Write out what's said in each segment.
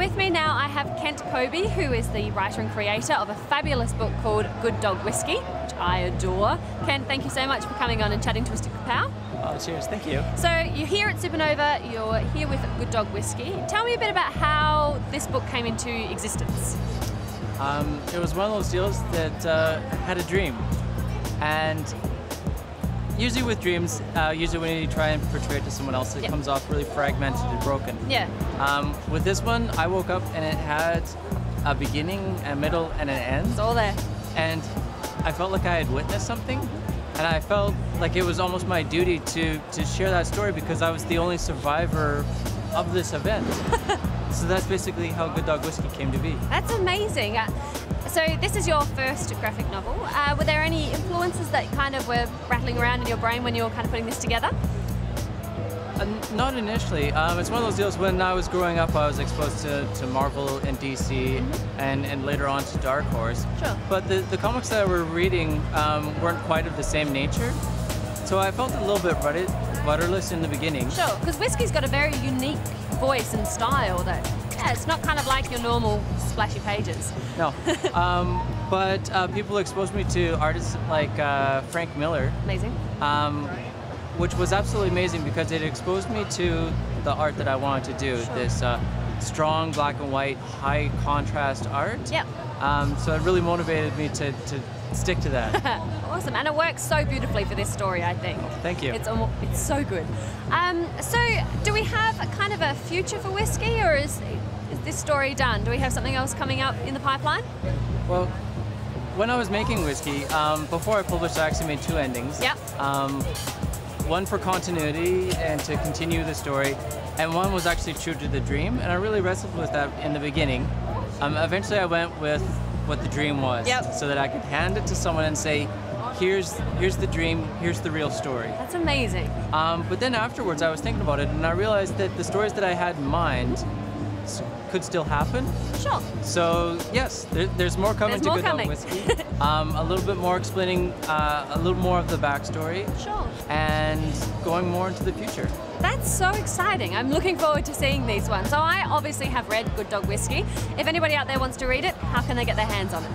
with me now I have Kent Kobi, who is the writer and creator of a fabulous book called Godo Dog which I adore. Kent, thank you so much for coming on and chatting to us at Kapow. Oh, cheers, thank you. So you're here at Supernova, you're here with Godo Dog Whiskey. Tell me a bit about how this book came into existence. It was one of those deals that had a dream, and usually with dreams, usually when you try and portray it to someone else, it comes off really fragmented and broken. Yeah. With this one, I woke up and it had a beginning, a middle, and an end. It's all there. And I felt like I had witnessed something, and I felt like it was almost my duty to share that story because I was the only survivor of this event. So that's basically how Godo Dog Whiskey came to be. That's amazing. So this is your first graphic novel. Were there any influences that kind of were rattling around in your brain when you were kind of putting this together? Not initially. It's one of those deals when I was growing up, I was exposed to Marvel and DC, and later on to Dark Horse. Sure. But the comics that I were reading weren't quite of the same nature. So I felt a little bit rudderless in the beginning. Sure, because whiskey's got a very unique voice and style that, yeah, it's not kind of like your normal splashy pages. No. But people exposed me to artists like Frank Miller. Amazing. Which was absolutely amazing because it exposed me to the art that I wanted to do. Sure. This strong black and white, high contrast art. Yep. So it really motivated me to stick to that. Awesome, and it works so beautifully for this story, I think. Thank you. It's so good. So do we have a kind of a future for whiskey, or is this story done? Do we have something else coming up in the pipeline? Well, when I was making whiskey, before I published, I actually made 2 endings. Yep. One for continuity and to continue the story, and one was actually true to the dream, and I really wrestled with that in the beginning. Eventually I went with what the dream was, so that I could hand it to someone and say, here's the dream, here's the real story. That's amazing. But then afterwards I was thinking about it, and I realized that the stories that I had in mind could still happen. Sure. So yes, there's more coming to Godo Dog Whiskey. A little bit more explaining a little more of the backstory. Sure. And going more into the future. That's so exciting. I'm looking forward to seeing these ones. So I obviously have read Godo Dog Whiskey. If anybody out there wants to read it, how can they get their hands on it?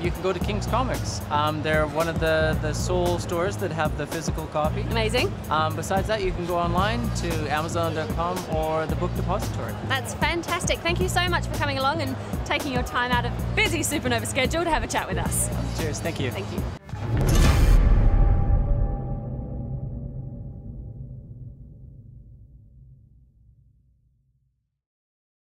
You can go to King's Comics. They're one of the sole stores that have the physical copy. Amazing. Besides that, you can go online to Amazon.com or the Book Depository. That's fantastic. Thank you so much for coming along and taking your time out of busy Supernova schedule to have a chat with us. Cheers, thank you. Thank you.